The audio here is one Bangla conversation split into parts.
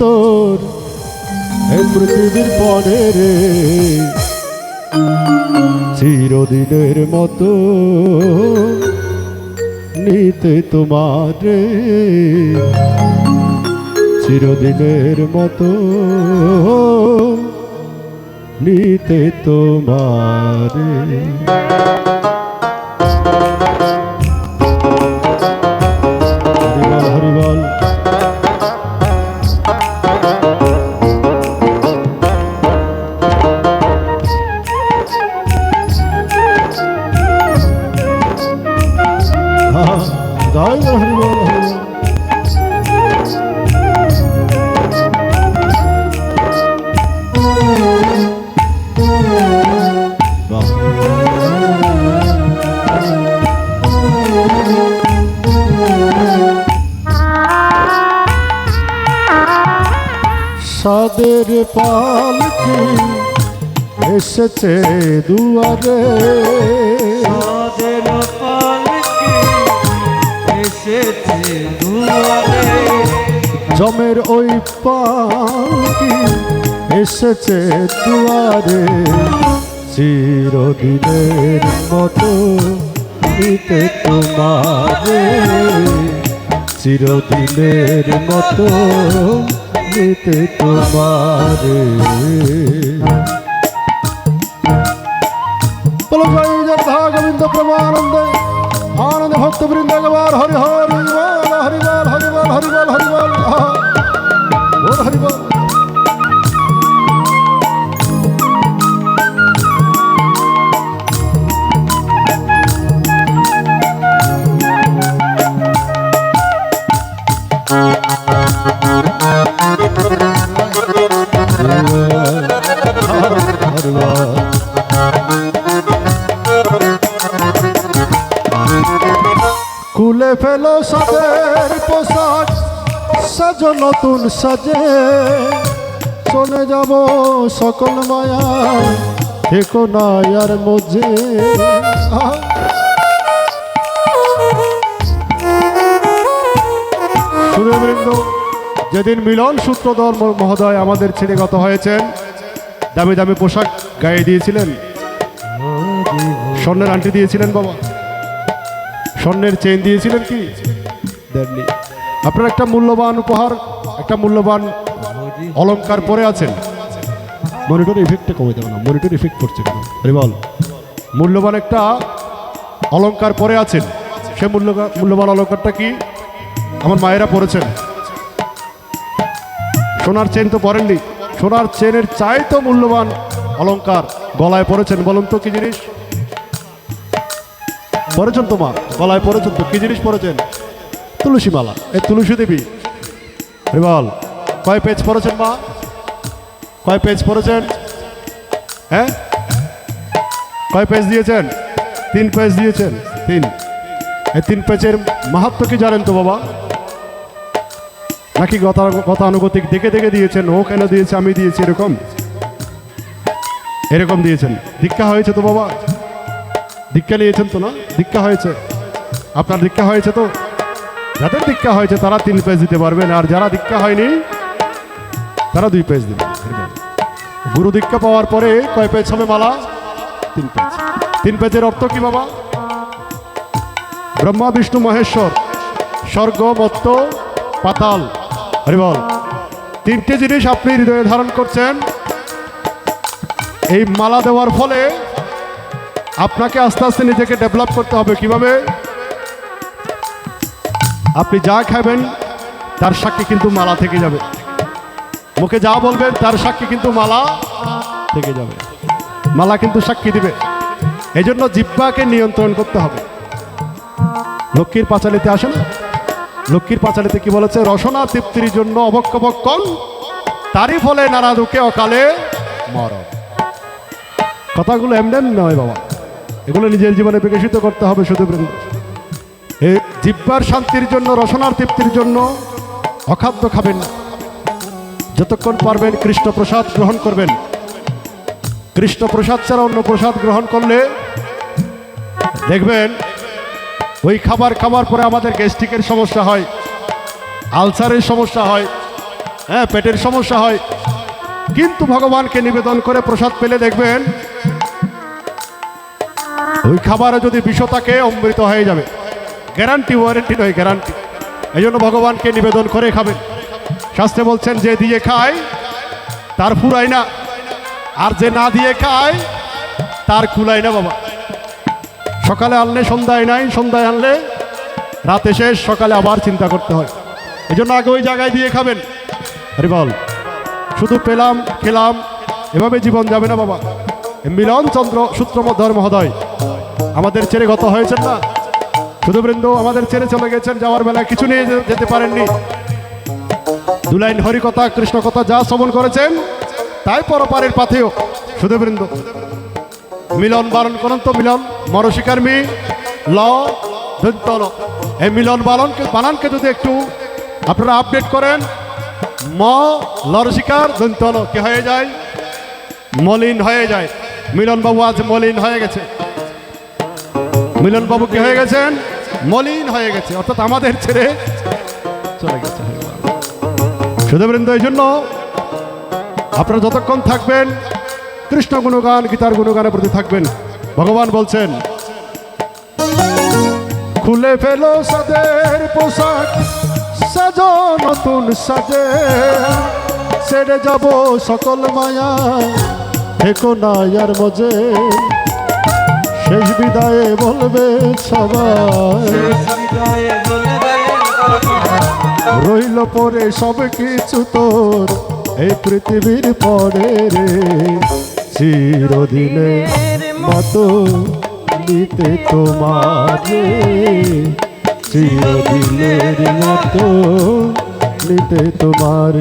তোর এই পৃথিবীর পরে রে চিরদিনের মতো নিতে তোমার রে, চিরদিনের মতো নিতে তোমার রে। হরিবল জয় হরিবল হরিবল। সাদের পালকি এসেছে দুয়ারে, সাদের পালকি এসেছে দুয়ারে, জমের ওই পালকি এসেছে দুয়ারে, চিরদিনের মতো নিতে তোমারে, চিরদিনের মতো নিতে তোমারে। বলো জয় রাধা গোবিন্দ প্রেমানন্দে আনন্দ ভক্ত বৃন্দ গবার হরি হরি বল হরি বল হরি বল হরি বল হরি বল বল হরি বল। খুলে ফেলো সাদের পোশাক, সাজো নতুন সাজে, চলে যাব সকল মায়া থেকো না আর মজে। সুরেবৃন্দ, যেদিন মিলন সূত্রধর মহোদয় আমাদের ছেড়ে গত হয়েছেন, দামি দামি পোশাক গায়ে দিয়েছিলেন, স্বর্ণের আংটি দিয়েছিলেন বাবা, স্বর্ণের চেন দিয়েছিলেন কি দেননি। আপনার একটা মূল্যবান উপহার, একটা মূল্যবান অলংকার পরে আছেন। মনিটর ইফেক্টটা কমে দেবে না, মনিটর ইফেক্ট করছে কেন বল। মূল্যবান একটা অলংকার পরে আছেন, সে মূল্যবান অলংকারটা কি আমার মায়েরা পরেছেন। সোনার চেন তো পরেননি, সোনার চেনের চাই তো মূল্যবান অলংকার গলায় পরেছেন। বলুন তো কি জিনিস পরেছেন? তোমার গলায় পরেছেন তো কি জিনিস পরেছেন? তুলসী মালা। এই তুলসী দেবী বল কয় পেজ পরেছেন মা? কয় পেজ পরেছেন? হ্যাঁ, কয় পেজ দিয়েছেন? 3 পেজ দিয়েছেন। 3। এই 3 পেজের মাহাত্ম্য কি জানেন তো বাবা? নাকি গতানুগতিক দেখে দেখে দিয়েছেন? ও কেন দিয়েছে, আমি দিয়েছি, এরকম এরকম দিয়েছেন? দীক্ষা হয়েছে তো বাবা? দীক্ষা নিয়েছেন তো না? দীক্ষা হয়েছে, আপনার দীক্ষা হয়েছে তো? যাদের দীক্ষা হয়েছে তারা 3 পেজ দিতে পারবেন, আর যারা দীক্ষা হয়নি তারা 2 পেজ দিবেন। গুরু দীক্ষা পাওয়ার পরে কয় পেজ হবে মালা? 3 পেজ। 3 পেজের অর্থ কি বাবা? ব্রহ্মা বিষ্ণু মহেশ্বর, স্বর্গ মর্ত্য পাতাল, হরিবল, 3টে জিনিস আপনি হৃদয়ে ধারণ করছেন। এই মালা দেওয়ার ফলে আপনাকে আস্তে আস্তে নিজেকে ডেভেলপ করতে হবে। কিভাবে? আপনি যা খাবেন তার সাক্ষী কিন্তু মালা থেকে যাবে, মুখে যা বলবেন তার সাক্ষী কিন্তু মালা থেকে যাবে, মালা কিন্তু সাক্ষী দিবে। এই জন্য জিহ্বাকে নিয়ন্ত্রণ করতে হবে। লক্ষ্মীর পাঁচালিতে আসে না? লক্ষ্মীর পাঁচালিতে কি বলেছে? রসনা তৃপ্তির জন্য অভক্ষ ভক্ষণ, তারই ফলে নানা দুঃখে অকালে মরণ। কথাগুলো এমনি নয় বাবা, এগুলো নিজের জীবনে বিকশিত করতে হবে। শুধু এই জিহ্বার শান্তির জন্য, রসনার তৃপ্তির জন্য অখাদ্য খাবেন না। যতক্ষণ পারবেন কৃষ্ণ প্রসাদ গ্রহণ করবেন। কৃষ্ণ প্রসাদ ছাড়া অন্য প্রসাদ গ্রহণ করলে দেখবেন ওই খাবার খাওয়ার পরে আমাদের গ্যাস্ট্রিকের সমস্যা হয়, আলসারের সমস্যা হয়, হ্যাঁ, পেটের সমস্যা হয়, কিন্তু ভগবানকে নিবেদন করে প্রসাদ পেলে দেখবেন ওই খাবারে যদি বিষ থাকে অমৃত হয়ে যাবে। গ্যারান্টি, ওয়ারেন্টি নয়, গ্যারান্টি। এই জন্য ভগবানকে নিবেদন করে খাবেন। শাস্ত্রে বলছেন যে দিয়ে খায় তার ফুরায় না, আর যে না দিয়ে খায় তার কুলায় না বাবা। সকালে আনলে সন্ধ্যায় নাই, সন্ধ্যায় আনলে রাতে শেষ, সকালে আবার চিন্তা করতে হয়। এই জন্য আগে ওই জায়গায় দিয়ে খাবেন। আরে বল, শুধু পেলাম খেলাম এভাবে জীবন যাবে না বাবা। মিলন চন্দ্র সূত্রধর মহোদয় আমাদের ছেড়ে গত হয়েছেন না, শুধুবৃন্দ আমাদের ছেড়ে চলে গেছেন, যাওয়ার বেলায় কিছু নিয়ে যেতে পারেননি। দুলাইন হরিকথা কৃষ্ণ কথা যা শ্রবণ করেছেন তাই পরপারের পাথেও। শুধুবৃন্দ মিলন বারণ করুন তো, মিলন মরশিকার মি ল দন্ত ল। এই মিলন বানানকে যদি একটু আপনারা আপডেট করেন, ম লরশিকার দন্ত ল কি হয়ে যায়? মলিন হয়ে যায়। মিলন বাবু আজ মলিন হয়ে গেছে। মিলন বাবু কি হয়ে গেছেন? মলিন হয়ে গেছে, অর্থাৎ আমাদের ছেড়ে চলে গেছে। শুধুবৃন্দ এই জন্য আপনারা যতক্ষণ থাকবেন কৃষ্ণ গুণগান গীতার গুণগানের প্রতি থাকবেন। ভগবান বলছেন খুলে ফেলো সাদের পোশাক, সাজো নতুন সাজে, ছেড়ে যাব সকল মায়া, থেকো না আর মজে। শেষ বিদায়ে বলবে সবাই, রইল পরে সব কিছু তোর এই পৃথিবীর পরে রে। চিরদিনের মতো নিতে তোমার, চিরদিনের মতো নিতে তোমার।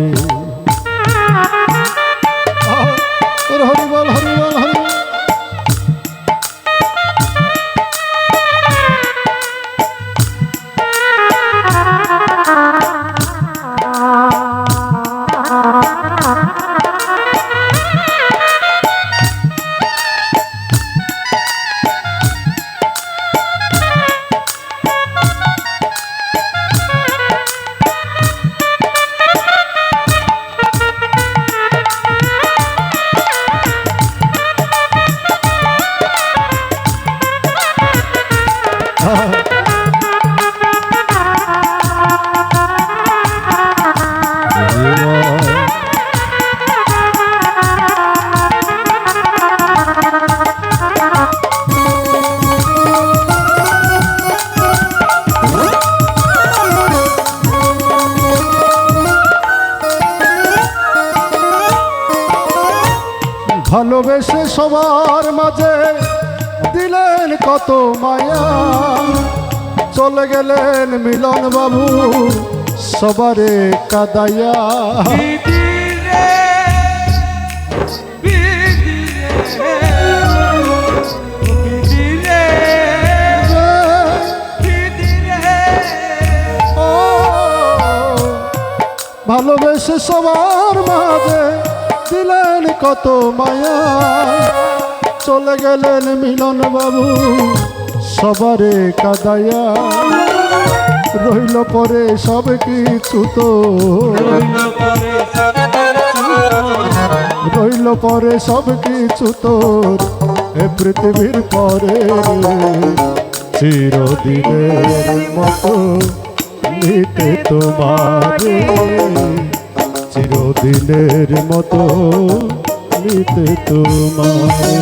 হরিবল হরিবল হরি। ভালোবেসে সবার মাঝে দিলেন কত মায়া, চলে গেলেন মিলন বাবু সবারে কাদাইয়া। ভালোবেসে সবার মাঝে দিলেন কত মায়া, চলে গেলেন মিলন বাবু সবারে কাদাইয়া। রইল পরে সব কিছু তো, রইল পরে সব কিছু তোর এ পৃথিবীর পরে। চিরদিনের মতো নিতে তোমারে, চিরদিনের মতো নিতে তোমারে।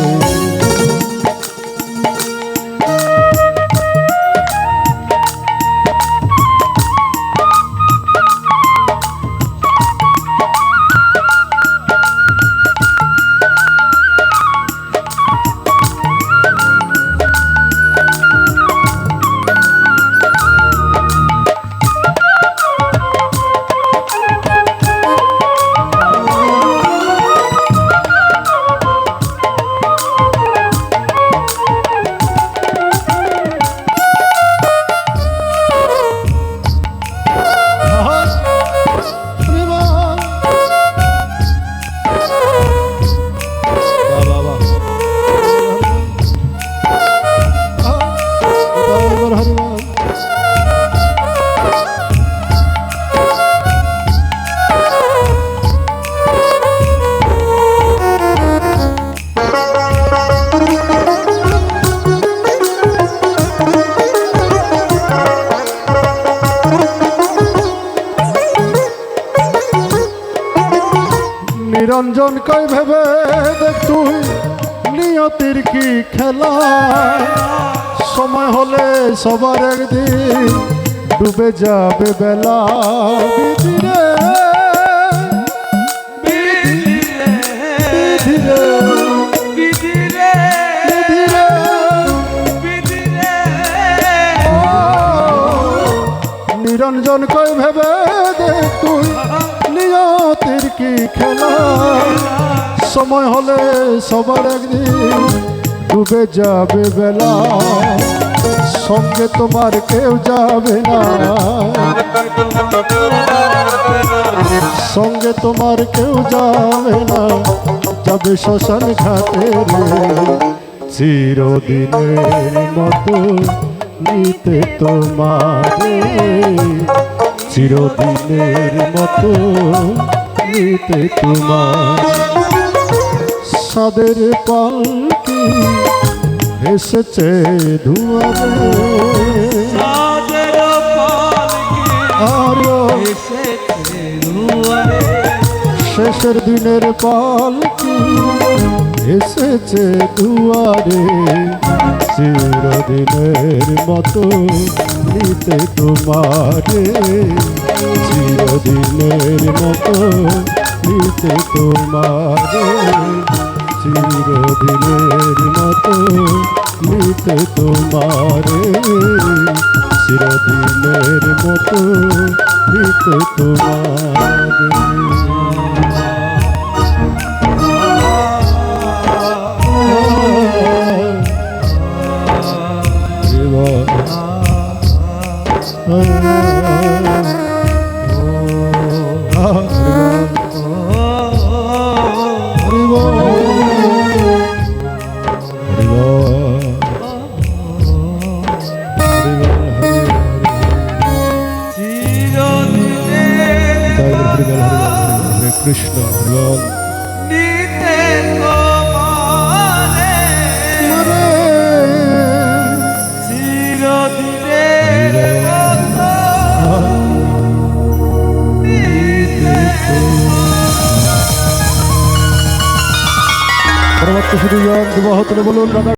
নিরঞ্জন কই ভেবে দেখ তুই নিয়তির কি খেলা, সময় হলে সবার একদিন ডুবে যাবে বেলা। বিধিরে বিধিরে বিধিরে বিধিরে নিরঞ্জন কই ভেবে দেখ তুই নিয়তির কি খেলা, সময় হলে সবার একদিন ডুবে যাবে বেলা। সঙ্গে তোমার কেউ যাবে না, সঙ্গে তোমার কেউ যাবে না, যাবে শ্মশান ঘাটে রে। চিরদিনের মতো নিতে তোমারে, চিরদিনের মতো নিতে তোমার। সাদের পালকি এসেছে দুয়ারে, সাদের পালকি আরো এসেছে দুয়ারে, শেষের দিনের পালকি এসেছে দুয়ারে। চিরদিনের মতো নিতে তোমারে, চিরদিনের মতো নিতে তোমারে, চিরদিনের মতো নিতে তোমারে, চিরদিনের মতো নিতে তোমারে। কৃষ্ণ হরিবল নিতে তোমারে, চিরদিনের মতো পরবর্তী শুধু বিবাহ বলুন দাদা।